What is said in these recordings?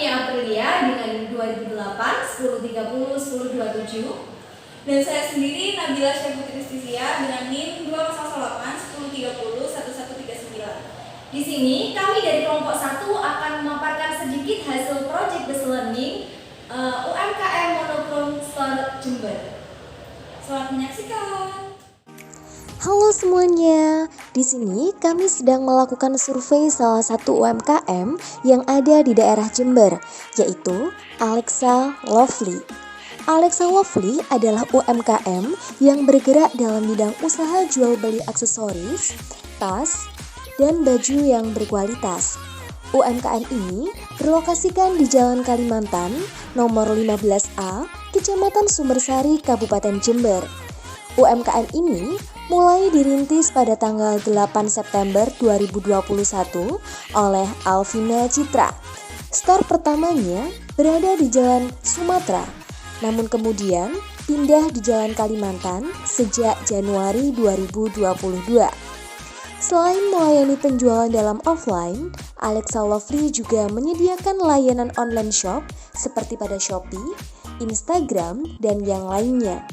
Nia Aprilia dengan NIM 2008 1030 1027. Dan saya sendiri Nabila Syafutri Stisia dengan NIM 2008 1030 1139. Di sini kami dari kelompok 1 akan memaparkan sedikit hasil project based learning UMKM Monokrom Store Jember. Selamat menyaksikan. Halo semuanya, di sini kami sedang melakukan survei salah satu UMKM yang ada di daerah Jember, yaitu Alexa Lovely. Alexa Lovely adalah UMKM yang bergerak dalam bidang usaha jual beli aksesoris, tas, dan baju yang berkualitas. UMKM ini berlokasikan di Jalan Kalimantan, nomor 15A, Kecamatan Sumbersari, Kabupaten Jember. UMKM ini mulai dirintis pada tanggal 8 September 2021 oleh Alvina Citra. Store pertamanya berada di Jalan Sumatera, namun kemudian pindah di Jalan Kalimantan sejak Januari 2022. Selain melayani penjualan dalam offline, Alexa Lovely juga menyediakan layanan online shop seperti pada Shopee, Instagram, dan yang lainnya.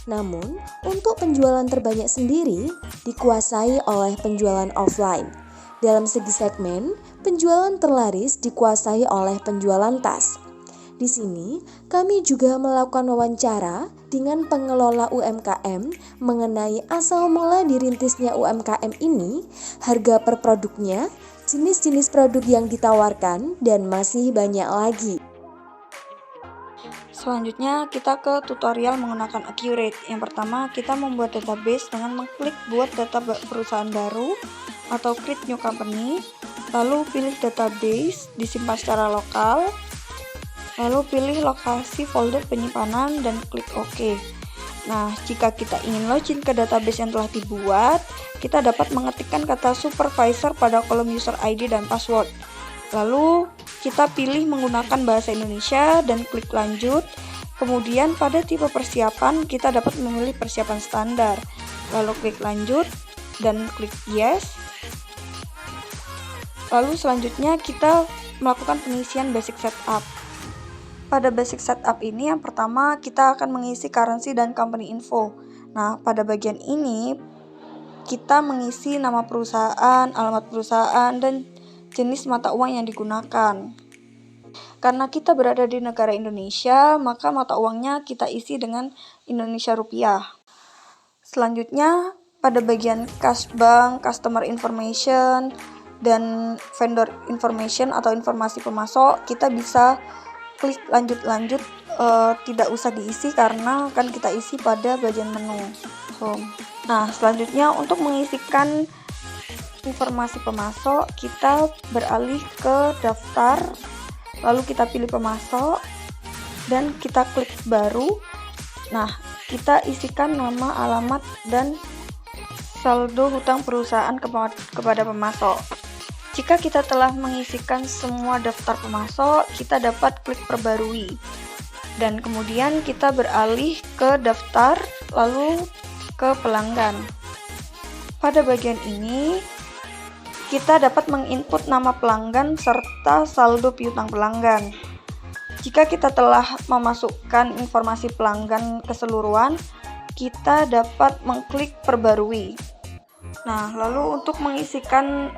Namun, untuk penjualan terbanyak sendiri dikuasai oleh penjualan offline. Dalam segi segmen, penjualan terlaris dikuasai oleh penjualan tas. Di sini, kami juga melakukan wawancara dengan pengelola UMKM mengenai asal mula dirintisnya UMKM ini, harga per produknya, jenis-jenis produk yang ditawarkan, dan masih banyak lagi. Selanjutnya kita ke tutorial menggunakan Accurate. Yang pertama kita membuat database dengan mengklik buat data perusahaan baru atau create new company. Lalu pilih database, disimpan secara lokal. Lalu pilih lokasi folder penyimpanan dan klik OK. Nah, jika kita ingin login ke database yang telah dibuat, kita dapat mengetikkan kata supervisor pada kolom user ID dan password. Lalu kita pilih menggunakan bahasa Indonesia dan klik lanjut. Kemudian pada tipe persiapan kita dapat memilih persiapan standar. Lalu klik lanjut dan klik yes. Lalu selanjutnya kita melakukan pengisian basic setup. Pada basic setup ini yang pertama kita akan mengisi currency dan company info. Nah, pada bagian ini kita mengisi nama perusahaan, alamat perusahaan, dan jenis mata uang yang digunakan. Karena kita berada di negara Indonesia, maka mata uangnya kita isi dengan Indonesia Rupiah. Selanjutnya, pada bagian cash bank, customer information, dan vendor information atau informasi pemasok, kita bisa klik lanjut-lanjut, tidak usah diisi karena akan kita isi pada bagian menu home. Nah, selanjutnya untuk mengisikan informasi pemasok, kita beralih ke daftar, lalu kita pilih pemasok dan kita klik baru. Nah, kita isikan nama, alamat, dan saldo hutang perusahaan kepada pemasok. Jika kita telah mengisikan semua daftar pemasok, kita dapat klik perbarui. Dan kemudian kita beralih ke daftar, lalu ke pelanggan. Pada bagian ini, kita dapat menginput nama pelanggan serta saldo piutang pelanggan. Jika kita telah memasukkan informasi pelanggan keseluruhan, kita dapat mengklik perbarui. Nah, lalu untuk mengisikan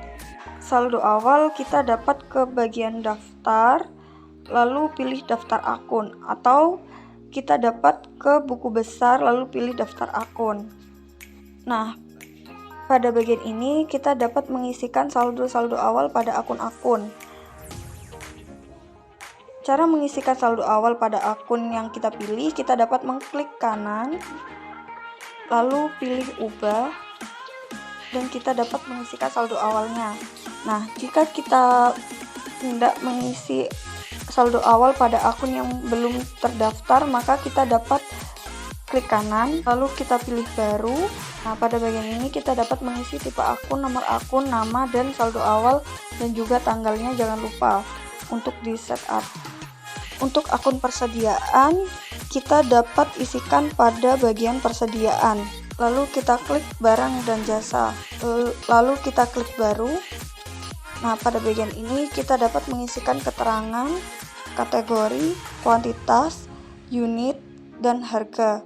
saldo awal, kita dapat ke bagian daftar, lalu pilih daftar akun, atau kita dapat ke buku besar, lalu pilih daftar akun. Nah, pada bagian ini kita dapat mengisikan saldo-saldo awal pada akun-akun. Cara mengisikan saldo awal pada akun yang kita pilih, kita dapat mengklik kanan, lalu pilih ubah, dan kita dapat mengisikan saldo awalnya. Nah, jika kita tidak mengisi saldo awal pada akun yang belum terdaftar, maka kita dapat klik kanan, lalu kita pilih baru. Nah, pada bagian ini kita dapat mengisi tipe akun, nomor akun, nama, dan saldo awal, dan juga tanggalnya jangan lupa untuk di setup. Untuk akun persediaan, kita dapat isikan pada bagian persediaan. Lalu kita klik barang dan jasa. Lalu kita klik baru. Nah, pada bagian ini kita dapat mengisikan keterangan kategori, kuantitas, unit, dan harga.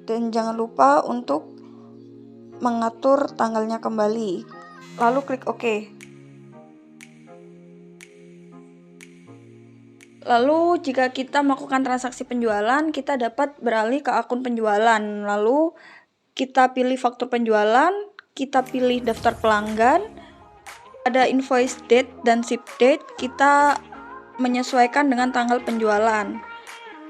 Dan jangan lupa untuk mengatur tanggalnya kembali. Lalu klik OK. Lalu jika kita melakukan transaksi penjualan, kita dapat beralih ke akun penjualan. Lalu kita pilih faktur penjualan, kita pilih daftar pelanggan, ada invoice date dan ship date, kita menyesuaikan dengan tanggal penjualan.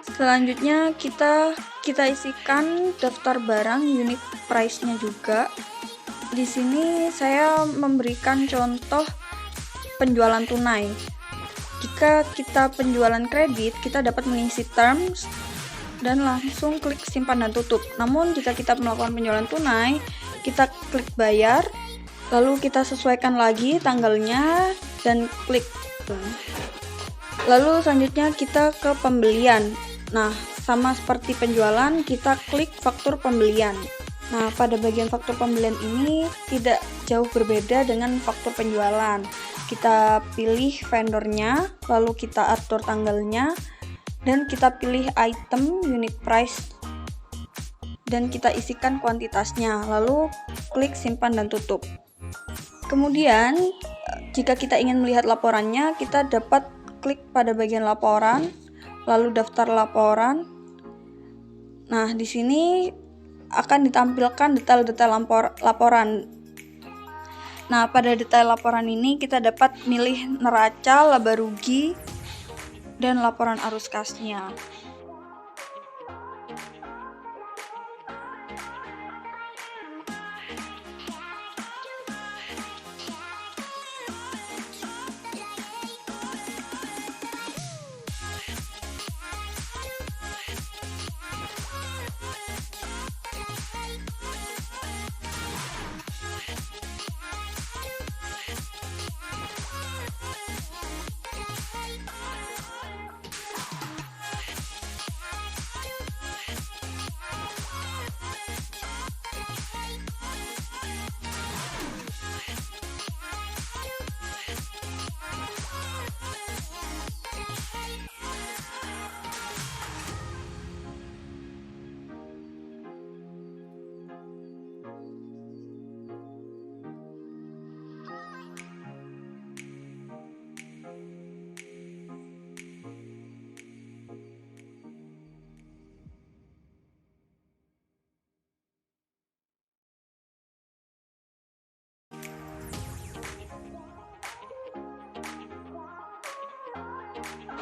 Selanjutnya kita isikan daftar barang, unit price-nya juga. Di sini saya memberikan contoh penjualan tunai. Jika kita penjualan kredit, kita dapat mengisi terms dan langsung klik simpan dan tutup. Namun jika kita melakukan penjualan tunai, kita klik bayar, lalu kita sesuaikan lagi tanggalnya dan klik. Lalu selanjutnya kita ke pembelian. Nah, sama seperti penjualan, kita klik faktur pembelian. Nah, pada bagian faktur pembelian ini tidak jauh berbeda dengan faktur penjualan. Kita pilih vendornya, lalu kita atur tanggalnya, dan kita pilih item, unit price, dan kita isikan kuantitasnya, lalu klik simpan dan tutup. Kemudian, jika kita ingin melihat laporannya, kita dapat klik pada bagian laporan, lalu daftar laporan. Nah, di sini akan ditampilkan detail-detail laporan. Nah, pada detail laporan ini kita dapat milih neraca, laba rugi, dan laporan arus kasnya.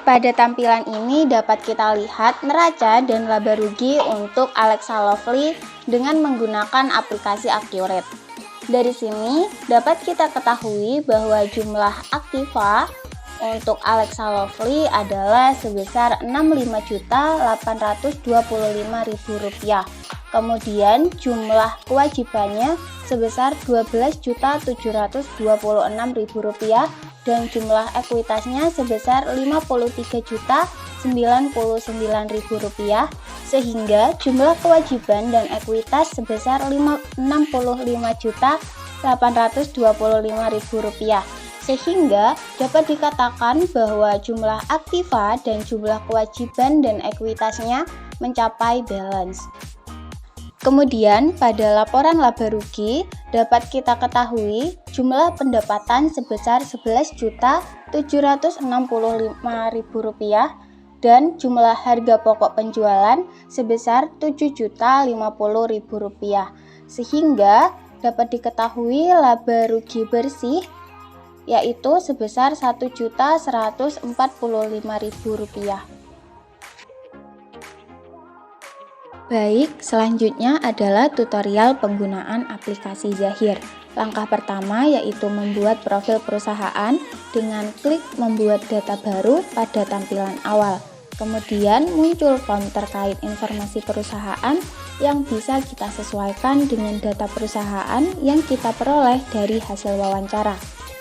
Pada tampilan ini dapat kita lihat neraca dan laba rugi untuk Alexa Lovely dengan menggunakan aplikasi Accurate. Dari sini dapat kita ketahui bahwa jumlah aktiva untuk Alexa Lovely adalah sebesar Rp65.825.000. Kemudian jumlah kewajibannya sebesar Rp12.726.000 dan jumlah ekuitasnya sebesar Rp53.099.000 sehingga jumlah kewajiban dan ekuitas sebesar Rp65.825.000 sehingga dapat dikatakan bahwa jumlah aktiva dan jumlah kewajiban dan ekuitasnya mencapai balance. Kemudian pada laporan laba rugi dapat kita ketahui jumlah pendapatan sebesar Rp11.765.000 dan jumlah harga pokok penjualan sebesar Rp7.050.000 sehingga dapat diketahui laba rugi bersih yaitu sebesar Rp1.145.000. Baik, selanjutnya adalah tutorial penggunaan aplikasi Zahir. Langkah pertama yaitu membuat profil perusahaan dengan klik membuat data baru pada tampilan awal. Kemudian muncul form terkait informasi perusahaan yang bisa kita sesuaikan dengan data perusahaan yang kita peroleh dari hasil wawancara.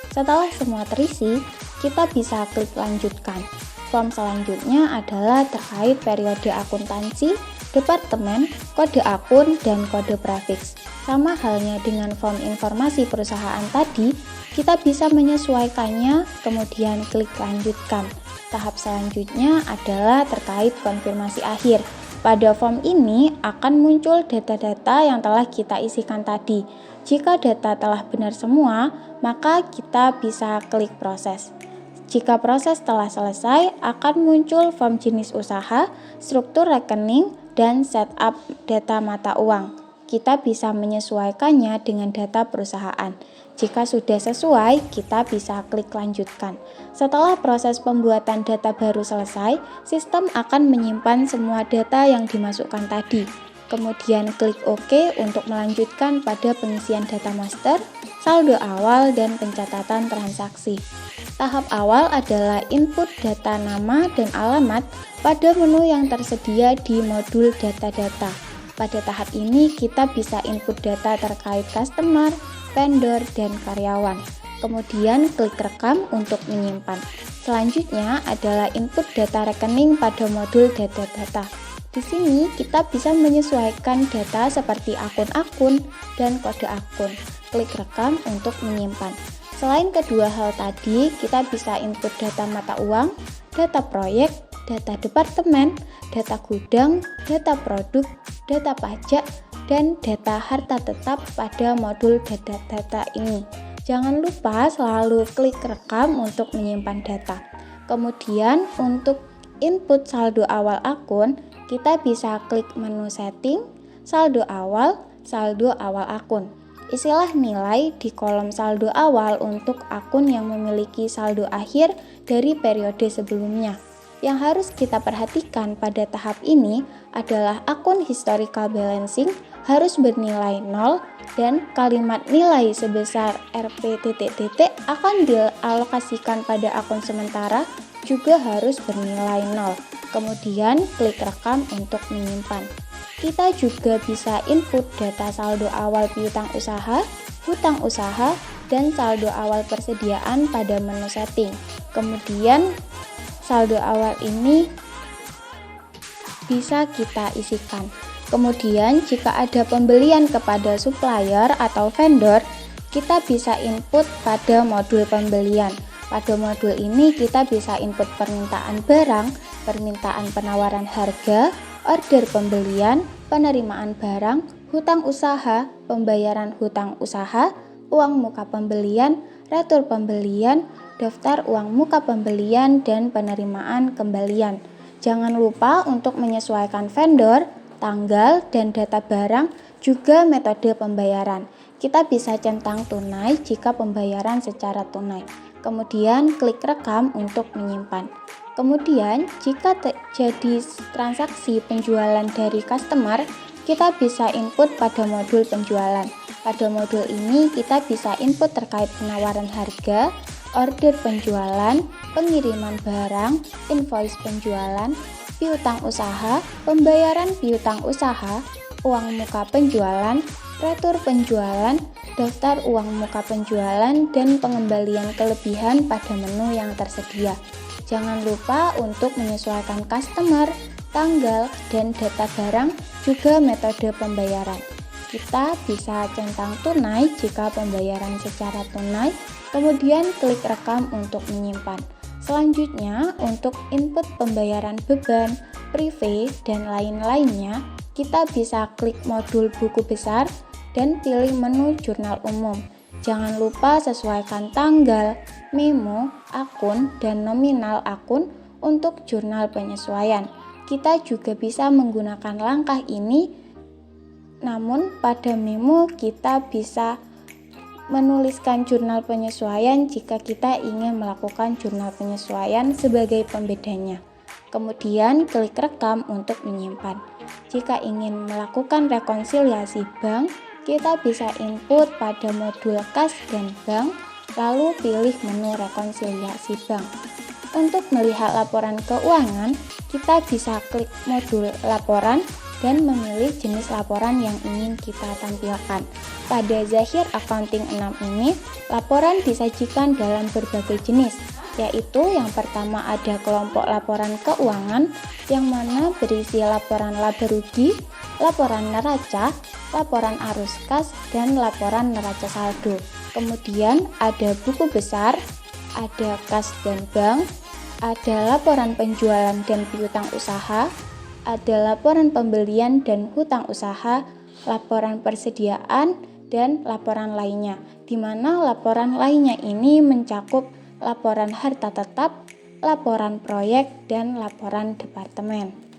Setelah semua terisi, kita bisa klik lanjutkan. Form selanjutnya adalah terkait periode akuntansi, departemen, kode akun, dan kode prefiks. Sama halnya dengan form informasi perusahaan tadi, kita bisa menyesuaikannya, kemudian klik lanjutkan. Tahap selanjutnya adalah terkait konfirmasi akhir. Pada form ini akan muncul data-data yang telah kita isikan tadi. Jika data telah benar semua, maka kita bisa klik proses. Jika proses telah selesai, akan muncul form jenis usaha, struktur rekening, dan setup data mata uang. Kita bisa menyesuaikannya dengan data perusahaan. Jika sudah sesuai, kita bisa klik lanjutkan. Setelah proses pembuatan data baru selesai, sistem akan menyimpan semua data yang dimasukkan tadi. Kemudian klik OK untuk melanjutkan pada pengisian data master, saldo awal, dan pencatatan transaksi. Tahap awal adalah input data nama dan alamat pada menu yang tersedia di modul data-data. Pada tahap ini kita bisa input data terkait customer, vendor, dan karyawan. Kemudian klik rekam untuk menyimpan. Selanjutnya adalah input data rekening pada modul data-data. Di sini kita bisa menyesuaikan data seperti akun-akun dan kode akun. Klik rekam untuk menyimpan. Selain kedua hal tadi, kita bisa input data mata uang, data proyek, data departemen, data gudang, data produk, data pajak, dan data harta tetap pada modul data-data ini. Jangan lupa selalu klik rekam untuk menyimpan data. Kemudian untuk input saldo awal akun, kita bisa klik menu setting, saldo awal akun. Isilah nilai di kolom saldo awal untuk akun yang memiliki saldo akhir dari periode sebelumnya. Yang harus kita perhatikan pada tahap ini adalah akun historical balancing harus bernilai 0 dan kalimat nilai sebesar Rp akan dialokasikan pada akun sementara juga harus bernilai 0. Kemudian klik rekam untuk menyimpan. Kita juga bisa input data saldo awal piutang usaha, hutang usaha, dan saldo awal persediaan pada menu setting. Kemudian saldo awal ini bisa kita isikan. Kemudian jika ada pembelian kepada supplier atau vendor, kita bisa input pada modul pembelian. Pada modul ini kita bisa input permintaan barang, permintaan penawaran harga, order pembelian, penerimaan barang, hutang usaha, pembayaran hutang usaha, uang muka pembelian, retur pembelian, daftar uang muka pembelian, dan penerimaan kembalian. Jangan lupa untuk menyesuaikan vendor, tanggal, dan data barang, juga metode pembayaran. Kita bisa centang tunai jika pembayaran secara tunai. Kemudian klik rekam untuk menyimpan. Kemudian jika terjadi transaksi penjualan dari customer, kita bisa input pada modul penjualan. Pada modul ini kita bisa input terkait penawaran harga, order penjualan, pengiriman barang, invoice penjualan, piutang usaha, pembayaran piutang usaha, uang muka penjualan, retur penjualan, daftar uang muka penjualan, dan pengembalian kelebihan pada menu yang tersedia. Jangan lupa untuk menyesuaikan customer, tanggal, dan data barang, juga metode pembayaran. Kita bisa centang tunai jika pembayaran secara tunai, kemudian klik rekam untuk menyimpan. Selanjutnya, untuk input pembayaran beban, prive, dan lain-lainnya, kita bisa klik modul buku besar dan pilih menu jurnal umum. Jangan lupa sesuaikan tanggal, memo, akun, dan nominal akun untuk jurnal penyesuaian. Kita juga bisa menggunakan langkah ini, namun pada memo kita bisa menuliskan jurnal penyesuaian jika kita ingin melakukan jurnal penyesuaian sebagai pembedanya. Kemudian klik rekam untuk menyimpan. Jika ingin melakukan rekonsiliasi bank, kita bisa input pada modul kas dan bank, lalu pilih menu rekonsiliasi bank. Untuk melihat laporan keuangan, kita bisa klik modul laporan dan memilih jenis laporan yang ingin kita tampilkan. Pada Zahir Accounting 6 ini, laporan disajikan dalam berbagai jenis, yaitu yang pertama ada kelompok laporan keuangan, yang mana berisi laporan laba rugi, laporan neraca, laporan arus kas, dan laporan neraca saldo. Kemudian ada buku besar, ada kas dan bank, ada laporan penjualan dan piutang usaha, ada laporan pembelian dan hutang usaha, laporan persediaan, dan laporan lainnya, di mana laporan lainnya ini mencakup laporan harta tetap, laporan proyek, dan laporan departemen.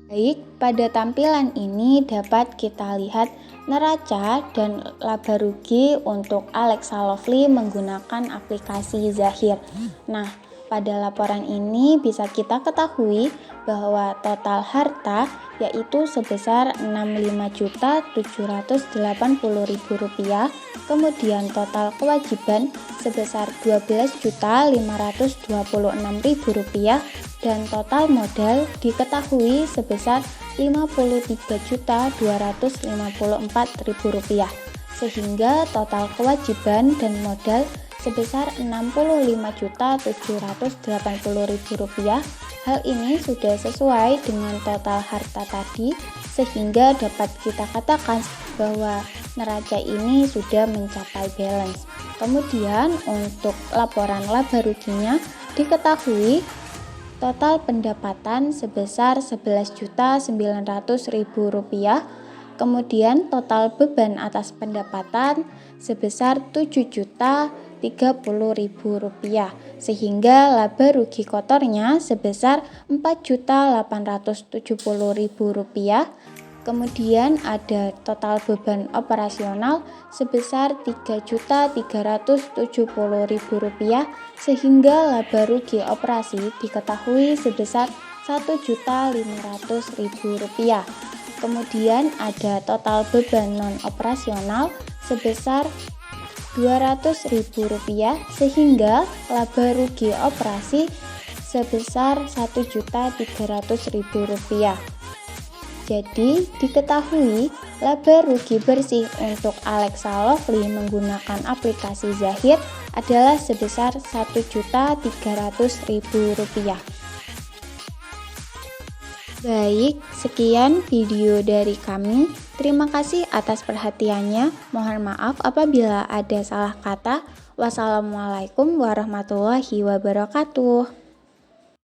Baik, pada tampilan ini dapat kita lihat neraca dan laba rugi untuk Alexa Lovely menggunakan aplikasi Zahir. Nah, pada laporan ini bisa kita ketahui bahwa total harta yaitu sebesar Rp65.780.000, kemudian total kewajiban sebesar Rp12.526.000, dan total modal diketahui sebesar Rp55.254.000, sehingga total kewajiban dan modal sebesar Rp65.780.000. Hal ini sudah sesuai dengan total harta tadi, sehingga dapat kita katakan bahwa neraca ini sudah mencapai balance. Kemudian untuk laporan laba ruginya diketahui total pendapatan sebesar Rp11.900.000, kemudian total beban atas pendapatan sebesar Rp7.030.000, sehingga laba rugi kotornya sebesar Rp4.870.000. Kemudian ada total beban operasional sebesar Rp3.370.000, sehingga laba rugi operasi diketahui sebesar Rp1.500.000. Kemudian ada total beban non operasional sebesar Rp200.000, sehingga laba rugi operasi sebesar Rp1.300.000. Jadi, diketahui laba rugi bersih untuk Alexa Lovely menggunakan aplikasi Zahir adalah sebesar Rp1.300.000. Baik, sekian video dari kami. Terima kasih atas perhatiannya. Mohon maaf apabila ada salah kata. Wassalamualaikum warahmatullahi wabarakatuh.